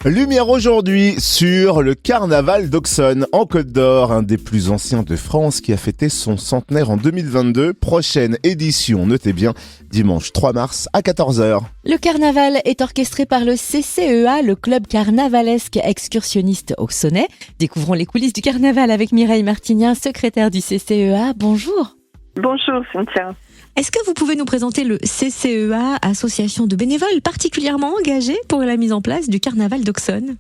Lumière aujourd'hui sur le carnaval d'Auxonne en Côte d'Or, un des plus anciens de France qui a fêté son centenaire en 2022. Prochaine édition, notez bien, dimanche 3 mars à 14h. Le carnaval est orchestré par le CCEA, le club carnavalesque excursionniste auxonnais. Découvrons les coulisses du carnaval avec Mireille Martignien, secrétaire du CCEA. Bonjour. Bonjour Cynthia. Est-ce que vous pouvez nous présenter le CCEA, association de bénévoles particulièrement engagés pour la mise en place du carnaval d'Auxonne ?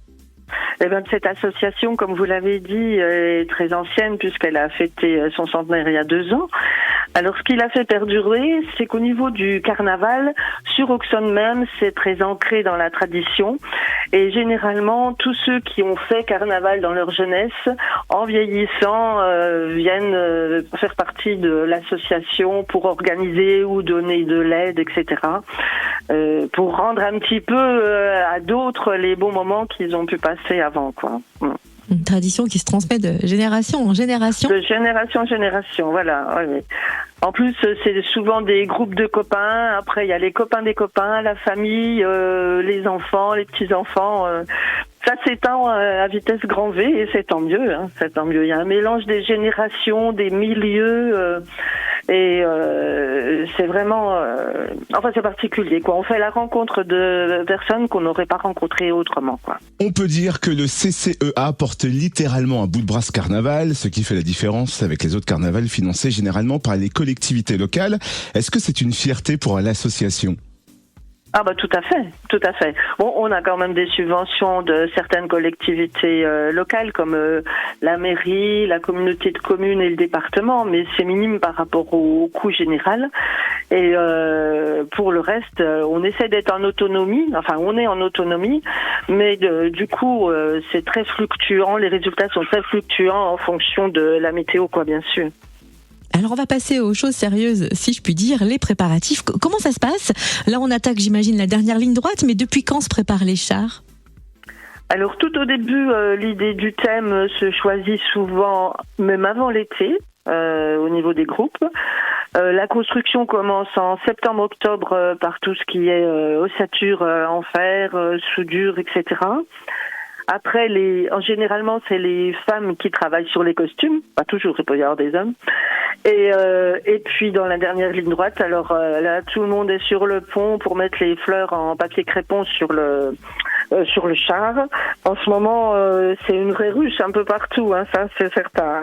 Eh bien, cette association, comme vous l'avez dit, est très ancienne puisqu'elle a fêté son centenaire il y a 2 ans. Alors, ce qui l'a fait perdurer, c'est qu'au niveau du carnaval, sur Auxonne même, c'est très ancré dans la tradition. Et généralement, tous ceux qui ont fait carnaval dans leur jeunesse, en vieillissant, viennent faire partie de l'association pour organiser ou donner de l'aide, etc. Pour rendre un petit peu à d'autres les bons moments qu'ils ont pu passer avant, quoi. Une tradition qui se transmet de génération en génération. De génération en génération, voilà. Oui. En plus, c'est souvent des groupes de copains. Après, il y a les copains des copains, la famille, les enfants, les petits-enfants. Ça s'étend à vitesse grand V et c'est tant mieux. Hein, c'est tant mieux. Il y a un mélange des générations, des milieux. Et c'est vraiment... c'est particulier, quoi. On fait la rencontre de personnes qu'on n'aurait pas rencontrées autrement, quoi. On peut dire que le CCEA porte littéralement un bout de bras ce carnaval, ce qui fait la différence avec les autres carnavals financés généralement par les collectivités locales. Est-ce que c'est une fierté pour l'association ? Ah bah tout à fait. Bon, on a quand même des subventions de certaines collectivités locales comme la mairie, la communauté de communes et le département, mais c'est minime par rapport au coût général. Et pour le reste, on essaie d'être en autonomie. Enfin, on est en autonomie, mais du coup, c'est très fluctuant. Les résultats sont très fluctuants en fonction de la météo, quoi, bien sûr. Alors on va passer aux choses sérieuses, si je puis dire, les préparatifs. Comment ça se passe ? Là on attaque, j'imagine, la dernière ligne droite, mais depuis quand se préparent les chars ? Alors tout au début, l'idée du thème se choisit souvent, même avant l'été, au niveau des groupes. La construction commence en septembre-octobre par tout ce qui est ossature en fer, soudure, etc. Après, généralement, c'est les femmes qui travaillent sur les costumes. Pas toujours, il peut y avoir des hommes. Et puis, dans la dernière ligne droite, alors là, tout le monde est sur le pont pour mettre les fleurs en papier crépon sur le char. En ce moment, c'est une vraie ruche un peu partout, hein, ça c'est certain.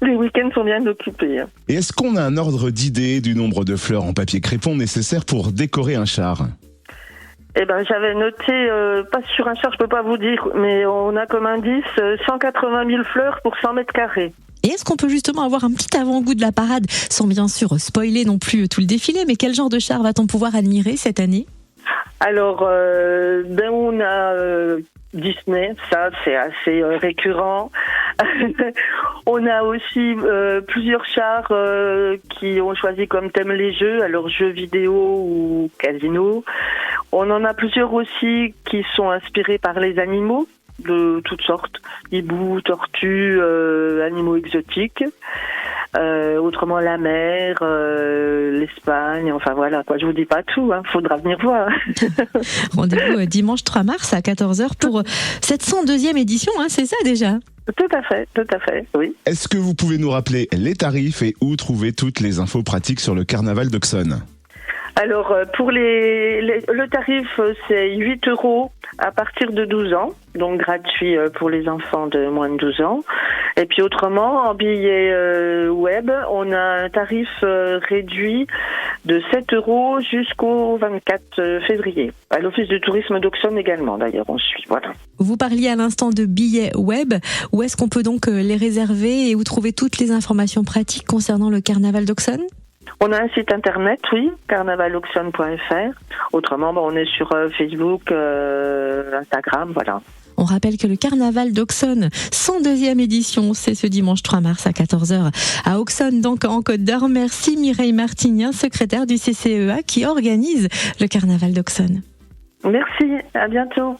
Les week-ends sont bien occupés. Et est-ce qu'on a un ordre d'idée du nombre de fleurs en papier crépon nécessaire pour décorer un char ? Eh ben, j'avais noté, pas sur un char, je peux pas vous dire, mais on a comme indice 180 000 fleurs pour 100 mètres carrés. Et est-ce qu'on peut justement avoir un petit avant-goût de la parade, sans bien sûr spoiler non plus tout le défilé, mais quel genre de char va-t-on pouvoir admirer cette année ? Alors, on a Disney, ça c'est assez récurrent. On a aussi plusieurs chars qui ont choisi comme thème les jeux, alors jeux vidéo ou casino. On en a plusieurs aussi qui sont inspirés par les animaux de toutes sortes, hiboux, tortues, animaux exotiques. Autrement la mer, l'Espagne, enfin voilà quoi, je vous dis pas tout, hein, faudra venir voir. Rendez-vous dimanche 3 mars à 14h pour cette 102e édition, hein, c'est ça déjà ? Tout à fait, oui. Est-ce que vous pouvez nous rappeler les tarifs et où trouver toutes les infos pratiques sur le carnaval d'Auxonne ? Alors, pour le tarif, c'est 8 € à partir de 12 ans, donc gratuit pour les enfants de moins de 12 ans. Et puis autrement, en billet web, on a un tarif réduit de 7 € jusqu'au 24 février. À l'Office du tourisme d'Auxonne également, d'ailleurs, on suit, voilà. Vous parliez à l'instant de billets web. Où est-ce qu'on peut donc les réserver et où trouver toutes les informations pratiques concernant le carnaval d'Auxonne ? On a un site internet, oui, carnavalauxonne.fr. Autrement, on est sur Facebook, Instagram, voilà. On rappelle que le carnaval d'Auxonne, 102e édition, c'est ce dimanche 3 mars à 14h à Auxonne, donc en Côte d'Or. Merci Mireille Martignien, secrétaire du CCEA qui organise le carnaval d'Auxonne. Merci, à bientôt.